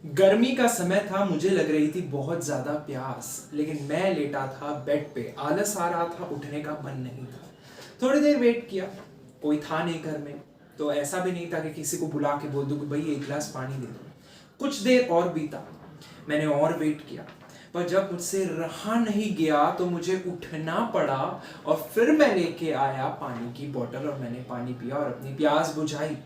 गर्मी का समय था, मुझे लग रही थी बहुत ज्यादा प्यास, लेकिन मैं लेटा था बेड पे, आलस आ रहा था, उठने का मन नहीं था। थोड़ी देर वेट किया, कोई था नहीं घर में, तो ऐसा भी नहीं था कि किसी को बुला के बोल दूं कि भाई एक गिलास पानी दे दो। कुछ देर और बीता, मैंने और वेट किया, पर जब मुझसे रहा नहीं गया तो मुझे उठना पड़ा और फिर मैं लेके आया पानी की बोतल और मैंने पानी पिया और अपनी प्यास बुझाई।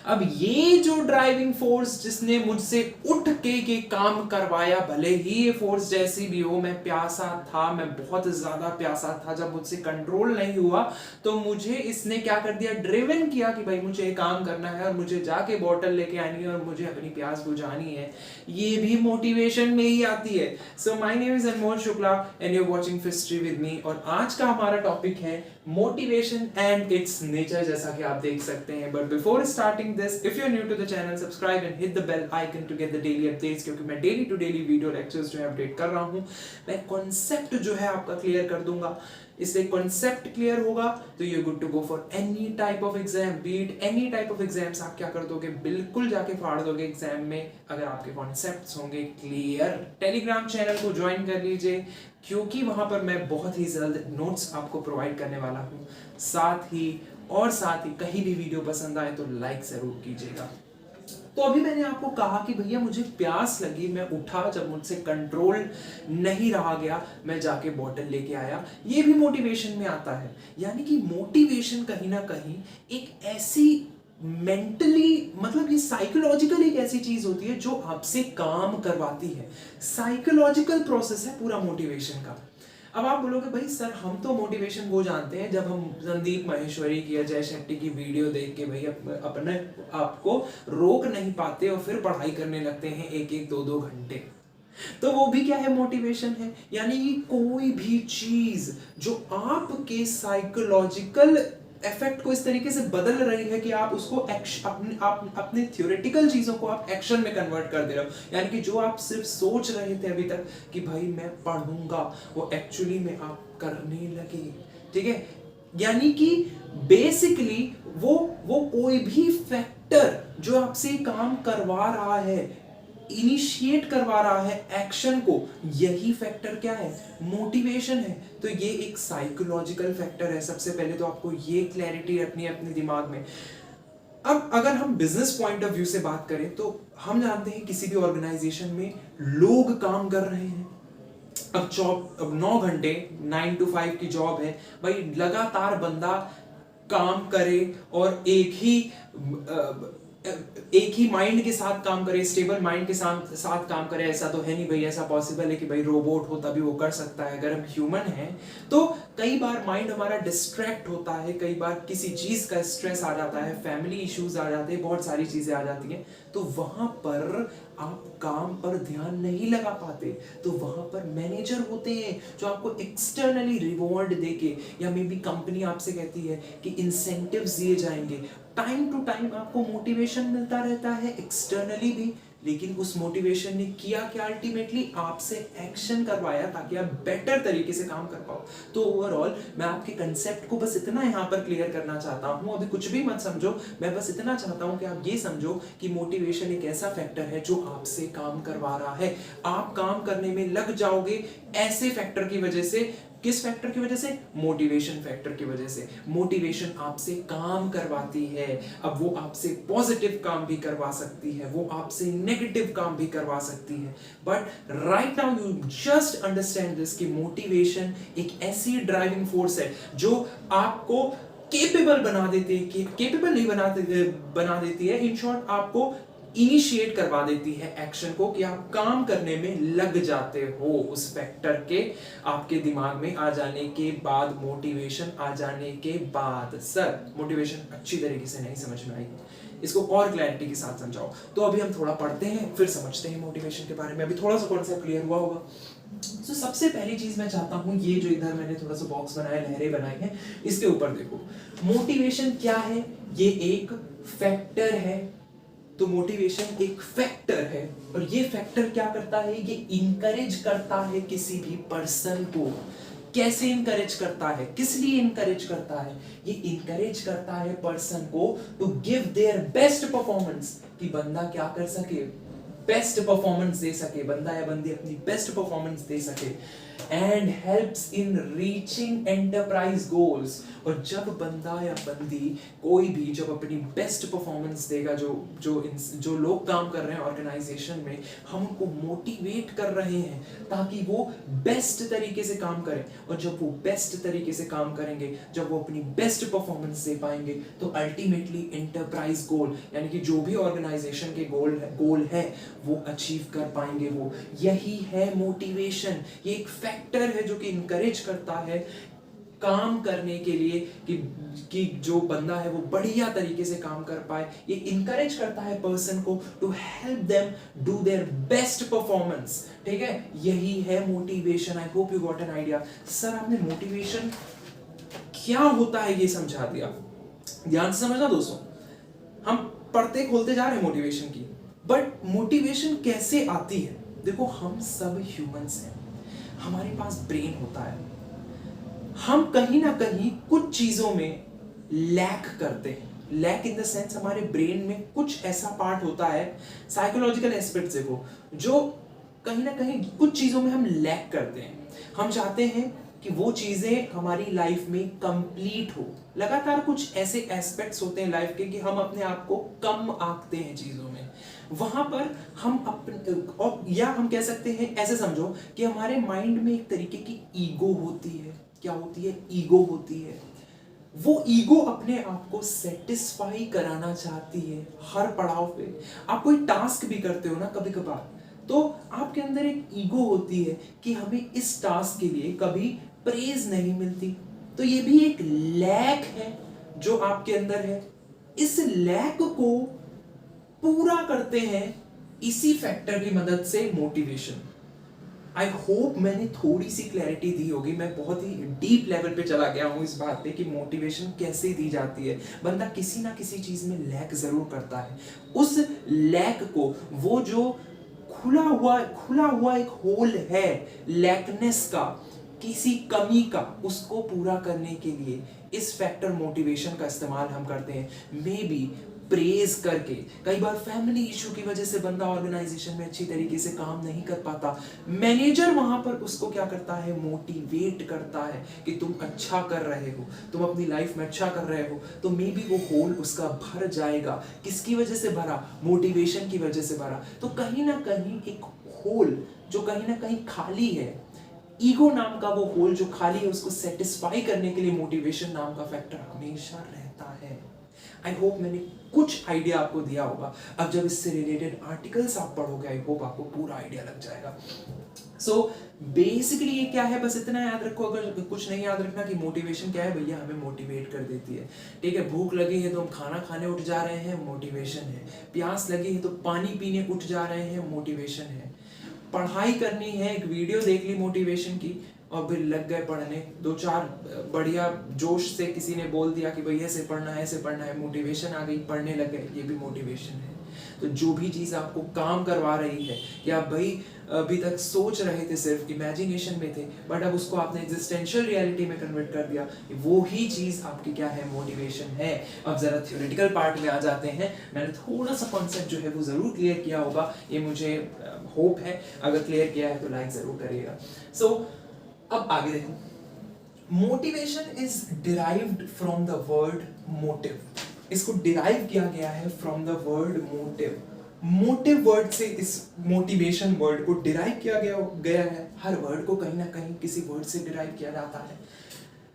अब ये जो ड्राइविंग फोर्स जिसने मुझसे उठ के ये काम करवाया, भले ही ये फोर्स जैसी भी हो, मैं प्यासा था, मैं बहुत ज्यादा प्यासा था, जब मुझसे कंट्रोल नहीं हुआ तो मुझे इसने क्या कर दिया, ड्रिवन किया कि भाई मुझे ये काम करना है और मुझे जाके बॉटल लेके आनी है और मुझे अपनी प्यास बुझानी है। ये भी मोटिवेशन में ही आती है। So my name is Anmol Shukla and you are watching history with me, और आज का हमारा टॉपिक है मोटिवेशन एंड इट्स नेचर, जैसा कि आप देख सकते हैं। But before starting this, if you are new to the channel, subscribe and hit the bell icon to get the daily updates, क्योंकि मैं daily to daily video lectures जो है अपडेट कर रहा हूं। मैं कॉन्सेप्ट जो है आपका क्लियर कर दूंगा। इससे कॉन्सेप्ट क्लियर होगा तो you good to go for any type of exam, beat any type of exams. आप क्या कर दोगे, बिल्कुल जाके फाड़ दोगे एग्जाम में अगर आपके कॉन्सेप्ट्स होंगे क्लियर। टेलीग्राम चैनल को ज्वाइन कर लीजिए, क्योंकि वहां पर मैं बहुत ही जल्द नोट्स आपको प्रोवाइड करने वाला हूं। साथ ही कहीं भी वीडियो पसंद आए तो लाइक जरूर कीजिएगा। तो अभी मैंने आपको कहा कि भैया मुझे प्यास लगी, मैं उठा, जब मुझसे कंट्रोल नहीं रहा गया मैं जाके बॉटल लेके आया। ये भी मोटिवेशन में आता है। यानी कि मोटिवेशन कहीं ना कहीं एक ऐसी मेंटली, मतलब ये साइकोलॉजिकल एक ऐसी चीज होती है जो आपसे काम करवाती है। साइकोलॉजिककल प्रोसेस है पूरा मोटिवेशन का। अब आप बोलोगे भाई सर हम तो मोटिवेशन वो जानते हैं जब हम संदीप माहेश्वरी की या जय शेट्टी की वीडियो देख के भाई अपने आपको रोक नहीं पाते और फिर पढ़ाई करने लगते हैं एक एक दो दो घंटे। तो वो भी क्या है, मोटिवेशन है। यानी कि कोई भी चीज जो आपके साइकोलॉजिकल इफेक्ट को इस तरीके से बदल रही है कि आप उसको अपने थ्योरेटिकल चीजों को आप एक्शन में कन्वर्ट कर दे रहे हो। यानी कि जो आप सिर्फ सोच रहे थे अभी तक कि भाई मैं पढ़ूंगा, वो एक्चुअली में आप करने लगे। ठीक है, यानी कि बेसिकली वो कोई भी फैक्टर जो आपसे काम करवा रहा है, इनिशिएट करवा रहा है एक्शन को, यही फैक्टर क्या है, मोटिवेशन है। तो ये एक साइकोलॉजिकल फैक्टर है। सबसे पहले तो आपको ये क्लैरिटी रखनी है अपने दिमाग में। अब अगर हम बिजनेस पॉइंट ऑफ व्यू से बात करें तो हम जानते हैं किसी भी ऑर्गेनाइजेशन में लोग काम कर रहे हैं। अब 9 घंटे 9 to 5 की जॉब है भाई, लगातार बंदा काम करे और एक ही माइंड के साथ काम करे, स्टेबल माइंड के साथ काम करे। ऐसा तो है नहीं भाई, ऐसा पॉसिबल है कि भाई रोबोट हो तभी वो कर सकता है। अगर हम ह्यूमन हैं तो कई बार माइंड हमारा डिस्ट्रैक्ट होता है, कई बार किसी चीज का स्ट्रेस आ जाता है, फैमिली इश्यूज आ जाते हैं, बहुत सारी चीजें आ जाती हैं। तो वहां पर आप काम पर ध्यान नहीं लगा पाते। तो वहां पर मैनेजर होते हैं जो आपको एक्सटर्नली रिवॉर्ड देके, या मे बी कंपनी आपसे कहती है कि इंसेंटिव्स दिए जाएंगे, टाइम टू टाइम आपको मोटिवेशन मिलता रहता है एक्सटर्नली भी। लेकिन उस मोटिवेशन ने किया क्या, अल्टीमेटली आपसे एक्शन करवाया ताकि आप बेटर तरीके से काम कर पाओ। तो ओवरऑल मैं आपके कंसेप्ट को बस इतना यहाँ पर क्लियर करना चाहता हूँ, अभी कुछ भी मत समझो, मैं बस इतना चाहता हूँ कि आप ये समझो कि मोटिवेशन एक ऐसा फैक्टर है जो आपसे काम करवा रहा है। आप काम करने में लग जाओगे ऐसे फैक्टर की वजह से। किस फैक्टर की वजह से, मोटिवेशन फैक्टर की वजह से। मोटिवेशन आपसे काम करवाती है। अब वो आपसे पॉजिटिव काम भी करवा सकती है, वो आपसे नेगेटिव काम भी करवा सकती है। But right now you just understand this कि मोटिवेशन एक ऐसी ड्राइविंग फोर्स है जो आपको केपेबल बना देती है, केपेबल नहीं बना देती है, इन शॉर्ट आपको इनिशिएट करवा देती है एक्शन को, कि आप काम करने में लग जाते हो उस फैक्टर के आपके दिमाग में आ जाने के बाद, मोटिवेशन आ जाने के बाद। सर मोटिवेशन अच्छी तरीके से नहीं समझ में आई, इसको और क्लैरिटी के साथ समझाओ। तो अभी हम थोड़ा पढ़ते हैं फिर समझते हैं मोटिवेशन के बारे में। अभी थोड़ा सा कॉन्सेप्ट क्लियर हुआ होगा। तो सबसे पहली चीज मैं चाहता हूं, ये जो इधर मैंने थोड़ा सा बॉक्स बनाया, लहरें बनाई हैं, इसके ऊपर देखो। मोटिवेशन क्या है, ये एक फैक्टर है। तो मोटिवेशन एक फैक्टर है, और ये फैक्टर क्या करता है, ये इंकरेज करता है किसी भी पर्सन को। कैसे इंकरेज करता है, किस लिए इंकरेज करता है, ये इंकरेज करता है पर्सन को to give their best performance, कि बंदा क्या कर सके, बेस्ट परफॉर्मेंस दे सके, बंदा या बंदी अपनी बेस्ट परफॉर्मेंस दे सके, and helps in reaching enterprise goals. और जब बंदा या बंदी कोई भी जब अपनी बेस्ट परफॉर्मेंस देगा, जो लोग काम कर रहे हैं ऑर्गेनाइजेशन में, हम उनको मोटिवेट कर रहे हैं ताकि वो बेस्ट तरीके से काम करें। और जब वो बेस्ट तरीके से काम करेंगे, जब वो अपनी बेस्ट परफॉर्मेंस दे पाएंगे, तो अल्टीमेटली एंटरप्राइज गोल यानी कि जो भी ऑर्गेनाइजेशन के गोल है वो अचीव कर पाएंगे। वो यही है मोटिवेशन। ये एक फैक्टर है जो कि इनकरेज करता है काम करने के लिए कि जो बंदा है वो बढ़िया तरीके से काम कर पाए। ये इनकरेज करता है पर्सन को to help them do their best performance. ठीक है, यही है motivation. I hope you got an idea. Sir आपने मोटिवेशन क्या होता है ये समझा दिया। ध्यान से समझना दोस्तों, हम पढ़ते खोलते जा रहे हैं मोटिवेशन की, बट मोटिवेशन कैसे आती है। देखो, हम सब ह्यूमंस हैं, हमारे पास ब्रेन होता है, हम कहीं ना कहीं कुछ चीजों में लैक करते हैं। लैक इन द सेंस हमारे ब्रेन में कुछ ऐसा पार्ट होता है, साइकोलॉजिकल एस्पेक्ट देखो, जो कहीं ना कहीं कुछ चीजों में हम लैक करते हैं। हम चाहते हैं कि वो चीजें हमारी लाइफ में कंप्लीट हो। लगातार कुछ ऐसे एस्पेक्ट्स होते हैं लाइफ के कि हम अपने आप को कम आंकते हैं चीजों में। वहां पर हम अपने, या हम कह सकते हैं, ऐसे समझो कि हमारे माइंड में एक तरीके की ईगो होती है। क्या होती है? ईगो होती है। वो ईगो अपने आप को सेटिस्फाई कराना चाहती है हर पड़ाव पे। आप कोई टास्क भी करते हो ना कभी कभार, तो आपके अंदर एक ईगो होती है कि हमें इस टास्क के लिए कभी प्रेज नहीं मिलती। तो ये भी एक लैक है जो आपके अंदर है। इस लैक को पूरा करते हैं इसी फैक्टर की मदद से मोटिवेशन। आई होप मैंने थोड़ी सी क्लैरिटी दी होगी। मैं बहुत ही डीप लेवल पे चला गया हूं इस बात पे कि मोटिवेशन कैसे दी जाती है। बंदा किसी ना किसी चीज में लैक जरूर करता है। उस लैक को, वो जो खुला हुआ एक होल है लैकनेस का, किसी कमी का, उसको पूरा करने के लिए इस फैक्टर मोटिवेशन का इस्तेमाल हम करते हैं। मे बी प्रेज करके। कई बार फैमिली इशू की वजह से बंदा ऑर्गेनाइजेशन में अच्छी तरीके से काम नहीं कर पाता, मैनेजर वहां पर उसको क्या करता है? मोटिवेट करता है कि तुम अच्छा कर रहे हो, तुम अपनी लाइफ में अच्छा कर रहे हो। तो मे बी वो होल उसका भर जाएगा। किसकी वजह से भरा? मोटिवेशन की वजह से भरा। तो कहीं ना कहीं एक होल जो कहीं ना कहीं खाली है, ईगो नाम का वो होल जो खाली है, उसको सेटिस्फाई करने के लिए मोटिवेशन नाम का फैक्टर हमेशा रहता है। आई होप मैंने कुछ आइडिया आपको दिया होगा। अब जब इससे रिलेटेड आर्टिकल्स आप पढ़ोगे, आई होप आपको पूरा आइडिया लग जाएगा। सो बेसिकली ये क्या है, बस इतना याद रखो। अगर कुछ नहीं याद रखना कि मोटिवेशन क्या है, भैया हमें मोटिवेट कर देती है। ठीक है, भूख लगी है तो हम खाना खाने उठ जा रहे हैं, मोटिवेशन है। प्यास लगी है तो पानी पीने उठ जा रहे हैं, मोटिवेशन है। पढ़ाई करनी है, एक वीडियो देख ली मोटिवेशन की और फिर लग गए पढ़ने। दो चार बढ़िया जोश से किसी ने बोल दिया कि भाई ऐसे पढ़ना है, ऐसे पढ़ना है, मोटिवेशन आ गई, पढ़ने लग गए, ये भी मोटिवेशन है। तो जो भी चीज़ आपको काम करवा रही है, कि आप भाई अभी तक सोच रहे थे, सिर्फ इमेजिनेशन में थे, बट अब उसको आपने एग्जिस्टेंशियल रियलिटी में कन्वर्ट कर दिया, वो ही चीज़ आपकी क्या है? मोटिवेशन है। अब जरा थ्योरेटिकल पार्ट में आ जाते हैं। मैंने थोड़ा सा कॉन्सेप्ट जो है वो ज़रूर क्लियर किया होगा, ये मुझे होप है। अगर क्लियर किया है तो लाइक ज़रूर करिएगा। सो अब आगे देखो, motivation is derived from the word motive. इसको डिराइव किया गया है from the word motive. Motive word से इस मोटिवेशन वर्ड को डिराइव किया गया है। हर वर्ड को कहीं ना कहीं किसी वर्ड से डिराइव किया जाता है।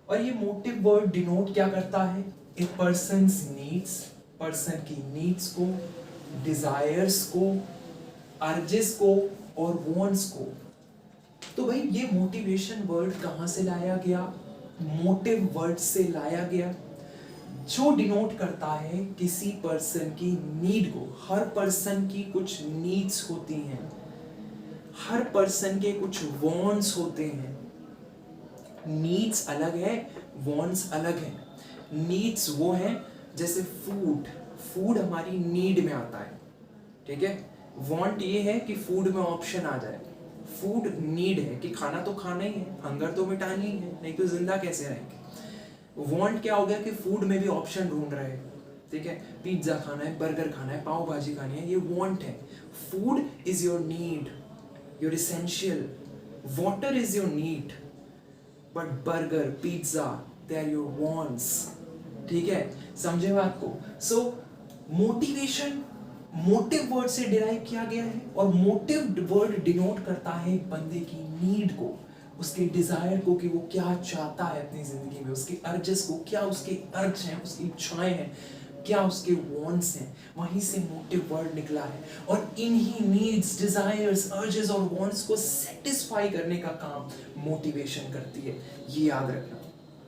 और ये मोटिव वर्ड डिनोट क्या करता है? ए पर्सन्स नीड्स, पर्सन की नीड्स को, डिजायर्स को, अर्जेस को और वॉन्ट्स को। तो भाई ये मोटिवेशन वर्ड कहां से लाया गया? मोटिव वर्ड से लाया गया, जो डिनोट करता है किसी पर्सन की नीड को। हर पर्सन की कुछ नीड्स होती हैं, हर पर्सन के कुछ वॉन्ट्स होते हैं। नीड्स अलग है, वॉन्ट्स अलग है। नीड्स वो हैं जैसे फूड, फूड हमारी नीड में आता है। ठीक है, वॉन्ट ये है कि फूड में ऑप्शन आ जाए। फूड नीड है कि खाना तो खाना ही है, हंगर तो मिटानी ही है, नहीं तो जिंदा कैसे रहेंगे। वांट क्या हो गया कि फूड में भी ऑप्शन ढूंढ रहे हैं। ठीक है, पिज्जा खाना है, बर्गर खाना है, पाव भाजी खानी है, ये वांट है। Food is your need, your essential. Water is your need. But burger, pizza, they are your wants. ठीक है, समझे बात को? So मोटिवेशन मोटिव वर्ड से डिराइव किया गया है, और मोटिव वर्ड डिनोट करता है एक बंदे की नीड को, उसके डिजायर को, कि वो क्या चाहता है अपनी जिंदगी में, उसके अर्जेस को, क्या उसके अर्ज हैं, उसकी इच्छाएं हैं, क्या उसके वांट्स हैं, वहीं से मोटिव वर्ड निकला है। और इन्हीं नीड्स, डिजायर्स, अर्जेस और वांट्स को सेटिस्फाई करने का काम मोटिवेशन करती है, ये याद रखना,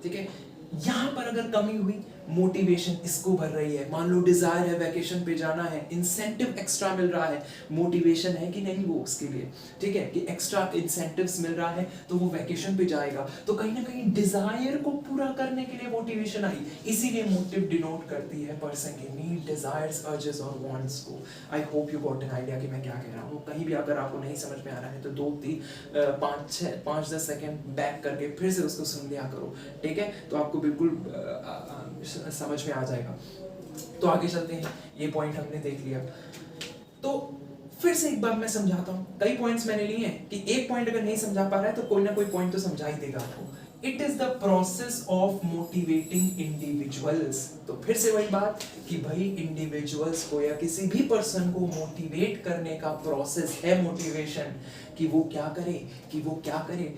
ठीक है। यहां पर अगर कमी हुई, मोटिवेशन इसको भर रही है। मान लो डिजायर है, वैकेशन पे जाना है, इंसेंटिव एक्स्ट्रा मिल रहा है, मोटिवेशन है कि नहीं वो उसके लिए, ठीक है, कि एक्स्ट्रा इंसेंटिव्स मिल रहा है तो वो वैकेशन पे जाएगा, तो कहीं ना कहीं डिजायर को पूरा करने के लिए मोटिवेशन आई, इसीलिए मोटिव डिनोट करती है पर्सन की नीड, डिजायर्स, अर्जेस और वांट्स को। आई hope you got an idea कि मैं क्या कह रहा हूँ। कहीं भी अगर आपको नहीं समझ में आ रहा है तो 5-10 सेकेंड बैक करके फिर से उसको सुन लिया करो, ठीक है, तो आपको बिल्कुल समझ में आ जाएगा। तो आगे चलते हैं, ये पॉइंट हमने देख लिया। तो फिर से एक बार मैं समझाता हूँ, कई पॉइंट्स मैंने लिए हैं कि एक पॉइंट अगर नहीं समझा पा रहा है तो कोई ना कोई पॉइंट तो समझा ही देगा आपको। It is the process of motivating individuals. तो फिर से वही बात कि भाई इंडिविजुअल्स को या किसी भी पर्सन को मोटिवेट करने का प्रोसेस है मोटिवेशन, कि वो क्या करे,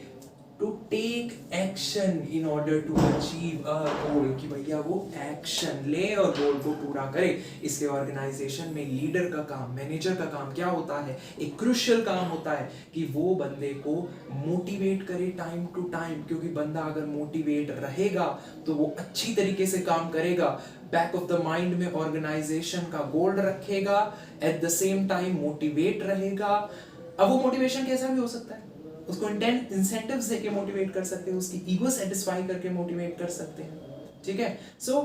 to take action in order to achieve a goal, कि भैया वो एक्शन ले और गोल को पूरा करे। इसलिए ऑर्गेनाइजेशन में लीडर का काम, मैनेजर का काम क्या होता है, एक क्रूशियल काम होता है कि वो बंदे को मोटिवेट करे टाइम टू टाइम, क्योंकि बंदा अगर मोटिवेट रहेगा तो वो अच्छी तरीके से काम करेगा, बैक ऑफ द माइंड में ऑर्गेनाइजेशन का गोल रखेगा, at the same time motivate रहेगा। अब वो मोटिवेशन कैसा भी हो सकता है, उसको इंसेंटिव्स देके मोटिवेट कर सकते हैं, उसकी ईगो सेटिस्फाई करके मोटिवेट कर सकते हैं, ठीक है। सो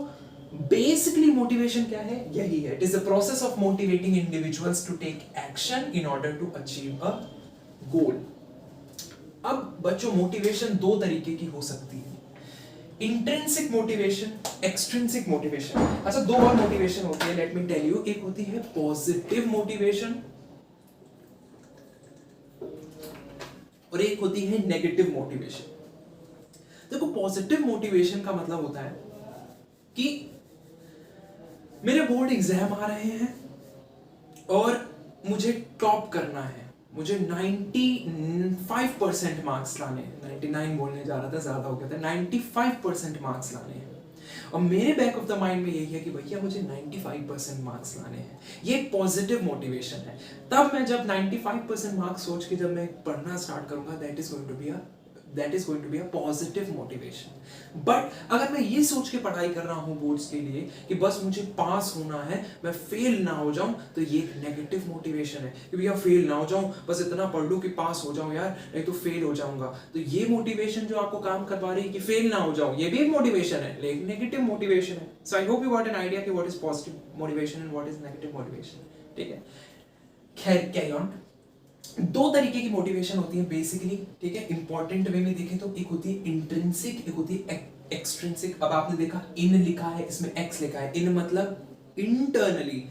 बेसिकली मोटिवेशन क्या है, यही है, it is the process of motivating individuals to take action in order to achieve a goal. अब बच्चों मोटिवेशन दो तरीके की हो सकती है, इंट्रिंसिक मोटिवेशन, एक्सट्रिंसिक मोटिवेशन। अच्छा, दो और मोटिवेशन होती है, लेट मी टेल यू। एक होती है पॉजिटिव मोटिवेशन और एक होती है नेगेटिव मोटिवेशन। देखो, पॉजिटिव मोटिवेशन का मतलब होता है कि मेरे बोर्ड एग्जाम आ रहे हैं और मुझे टॉप करना है, मुझे 95% मार्क्स लाने हैं, 99 बोलने जा रहा था, ज्यादा हो गया था, 95% मार्क्स लाने हैं, और मेरे बैक ऑफ द माइंड में यही है कि भैया मुझे 95% मार्क्स लाने हैं। ये एक पॉजिटिव मोटिवेशन है। तब मैं जब 95% मार्क्स सोच के जब मैं पढ़ना स्टार्ट करूंगा, that is going to be a positive motivation. But अगर मैं ये सोच के पढ़ाई कर रहा हूँ बोर्ड्स के लिए कि बस मुझे पास होना है, मैं फेल ना हो जाऊं, तो ये एक नेगेटिव मोटिवेशन है कि भैया फेल ना हो जाऊं, बस इतना पढ़ लूं कि पास हो जाऊं यार, नहीं तो फेल हो जाऊंगा। तो ये मोटिवेशन जो आपको काम करवा रही है कि फेल ना हो जाऊं, ये भी एक मोटिवेशन है, लेकिन नेगेटिव मोटिवेशन है। So I hope you got an idea कि what is positive motivation and what is negative motivation, ठीक है। खैर, कैरी ऑन। दो तरीके की मोटिवेशन होती है बेसिकली, ठीक है। इंपॉर्टेंट वे में देखें तो एक होती है इंट्रिंसिक, एक होती है एक्सट्रिंसिक। अब आपने देखा इन लिखा है, इसमें एक्स लिखा है, इन मतलब इंटरनली,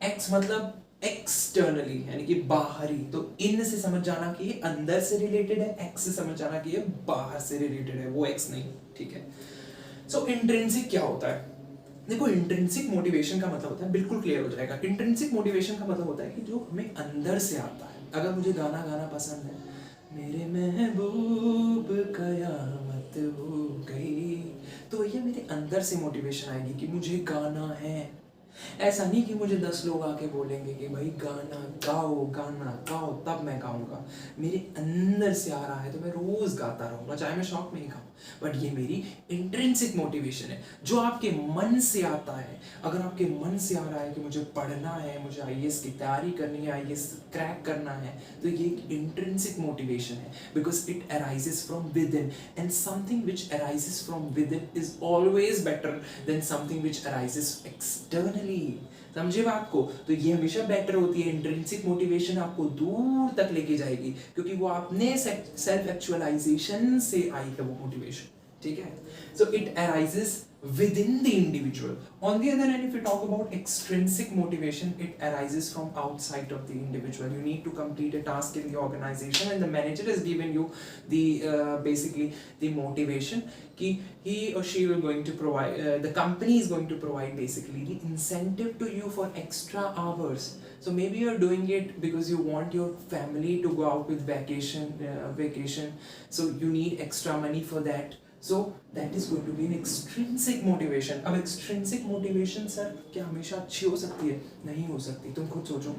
एक्स मतलब एक्सटर्नली यानी कि बाहरी। तो इन से समझ जाना कि ये अंदर से रिलेटेड है, एक्स से समझ जाना कि ये बाहर से रिलेटेड है, वो एक्स नहीं, ठीक है। सो इंट्रिंसिक क्या होता है, देखो इंट्रिंसिक मोटिवेशन का मतलब होता है, बिल्कुल क्लियर हो जाएगा। इंट्रिंसिक मोटिवेशन का मतलब होता है कि जो हमें अंदर से आता है। अगर मुझे गाना गाना पसंद है, मेरे महबूब कयामत हो गई, तो भैया मेरे अंदर से मोटिवेशन आएगी कि मुझे गाना है। ऐसा नहीं कि मुझे 10 लोग आके बोलेंगे कि भाई गाना गाओ तब मैं गाऊंगा। मेरे अंदर से आ रहा है तो मैं रोज गाता रहूंगा, चाहे मैं शौक में ही गाऊं। बट ये मेरी इंट्रिंसिक मोटिवेशन है, जो आपके मन से आता है। अगर आपके मन से आ रहा है कि मुझे पढ़ना है, मुझे आईएएस की तैयारी करनी है, आईएएस क्रैक करना है, तो ये एक इंट्रिंसिक मोटिवेशन है, because it arises from with in, and something which arises from with in is always better than something which arises externally. समझे बात को? तो ये हमेशा बेटर होती है। इंट्रिंसिक मोटिवेशन आपको दूर तक लेके जाएगी, क्योंकि वो आपने सेल्फ एक्चुअलाइजेशन से आई है वो मोटिवेशन, ठीक है। So it arises within the individual. On the other hand, if we talk about extrinsic motivation, it arises from outside of the individual. You need to complete a task in the organization and the manager has given you the basically the motivation कि he or she will going to provide, the company is going to provide basically the incentive to you for extra hours. So maybe you're doing it because you want your family to go out with vacation, so you need extra money for that. So that is going to be an extrinsic motivation. अब extrinsic motivation sir क्या हमेशा अच्छी हो सकती है? नहीं हो सकती. तुम खुद सोचो,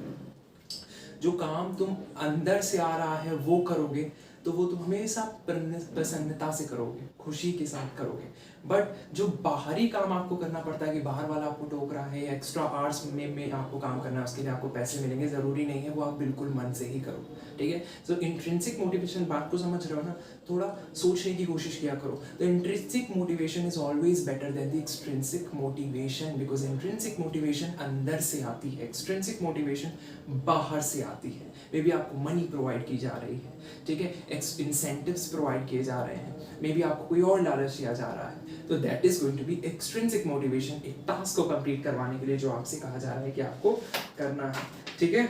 जो काम तुम अंदर से आ रहा है वो करोगे तो वो तुम हमेशा प्रसन्नता से करोगे, खुशी के साथ करोगे. बट जो बाहरी काम आपको करना पड़ता है कि बाहर वाला आपको टोक रहा है, एक्स्ट्रा आवर्स में आपको काम करना है, उसके लिए आपको पैसे मिलेंगे, ज़रूरी नहीं है वो आप बिल्कुल मन से ही करो. ठीक है. सो इंट्रिंसिक मोटिवेशन, बात को समझ रहे हो ना, थोड़ा सोचने की कोशिश किया करो. The intrinsic motivation is always better than the extrinsic motivation, because intrinsic motivation अंदर से आती है, एक्सट्रिंसिक मोटिवेशन बाहर से आती है. मे बी आपको मनी प्रोवाइड की जा रही है, ठीक है, इंसेंटिव्स प्रोवाइड किए जा रहे हैं, मे बी आपको कोई और लालच दिया जा रहा है, तो that is going to be extrinsic motivation, एक टास्क को कंप्लीट करवाने के लिए जो आपसे कहा जा रहा है कि आपको करना है. ठीक है.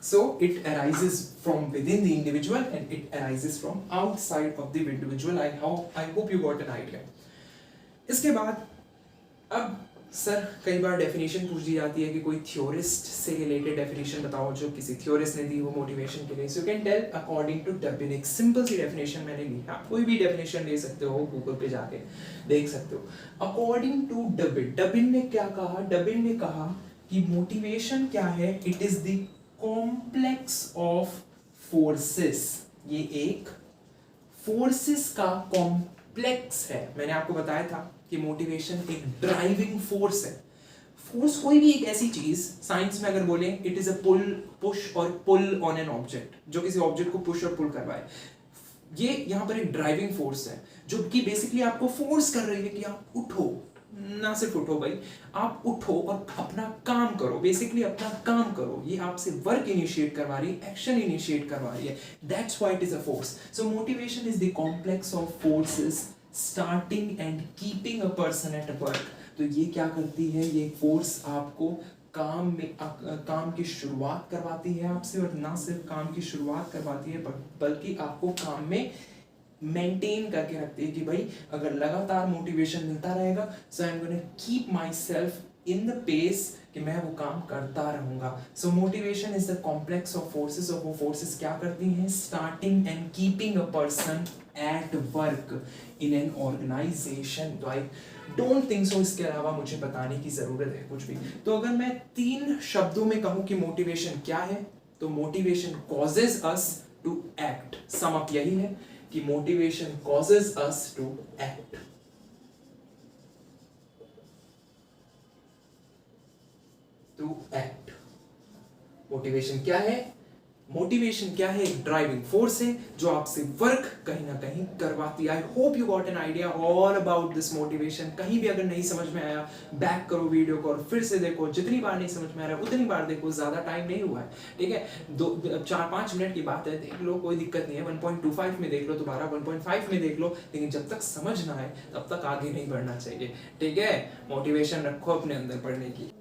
So it arises from within the individual and it arises from outside of the individual. I hope you got an idea. इसके बाद अब सर कई बार डेफिनेशन पूछ दी जाती है कि कोई थ्योरिस्ट से रिलेटेड डेफिनेशन बताओ जो किसी थ्योरिस्ट ने दी हो मोटिवेशन के लिए. So you can tell according to Dubin. एक सिंपल सी डेफिनेशन मैंने ली, आप कोई भी डेफिनेशन ले सकते हो, गूगल पे जाके देख सकते हो. अकॉर्डिंग टू डबिन, डबिन ने क्या कहा? डबिन ने कहा कि मोटिवेशन क्या है? It is the complex of forces. ये एक फोर्सेस का कॉम्प्लेक्स है. मैंने आपको बताया था कि मोटिवेशन एक ड्राइविंग फोर्स है. फोर्स कोई भी एक ऐसी चीज, साइंस में अगर बोले it is a pull, push और पुल ऑन एन ऑब्जेक्ट, जो किसी ऑब्जेक्ट को पुश और पुल करवाए. ये यहाँ पर एक ड्राइविंग फोर्स है जो कि बेसिकली आपको फोर्स कर रही है कि आप उठो. ना सिर्फ उठो भाई, आप उठो और अपना काम करो, बेसिकली अपना काम करो. ये आपसे वर्क इनिशिएट करवा रही है, एक्शन इनिशिएट करवा रही है. That's why it is a force. So motivation is the complex of forces starting and keeping a person at work. तो ये क्या करती है? ये फोर्स आपको काम की शुरुआत करवाती है आपसे, और ना सिर्फ काम की शुरुआत करवाती है बल्कि आपको काम में मेंटेन करके रखती है कि भाई अगर लगातार मोटिवेशन मिलता रहेगा, so I am gonna keep myself in the pace कि मैं वो काम करता रहूंगा. So motivation is the complex of forces. और वो फोर्सेस क्या करती हैं? Starting and keeping a person at work in an organization. तो आई डोंट थिंक सो इसके अलावा मुझे बताने की जरूरत है कुछ भी. तो अगर मैं 3 शब्दों में कहूं कि मोटिवेशन क्या है, तो motivation causes us to act. Sum up यही है कि motivation causes us to act. To act. Motivation क्या है? मोटिवेशन क्या है? एक ड्राइविंग फोर्स है जो आपसे वर्क कहीं ना कहीं करवाती है. आई hope you got an idea all about this motivation. कहीं भी अगर नहीं समझ में आया, बैक करो वीडियो को और फिर से देखो. जितनी बार नहीं समझ में आ रहा है उतनी बार देखो, ज्यादा टाइम नहीं हुआ है. ठीक है, 4-5 मिनट की बात है, देख लो, कोई दिक्कत नहीं है. 1.25 में देख लो, दोबारा 1.5 में देख लो, लेकिन जब तक समझ ना आए तब तक आगे नहीं बढ़ना चाहिए. ठीक है, मोटिवेशन रखो अपने अंदर पढ़ने की.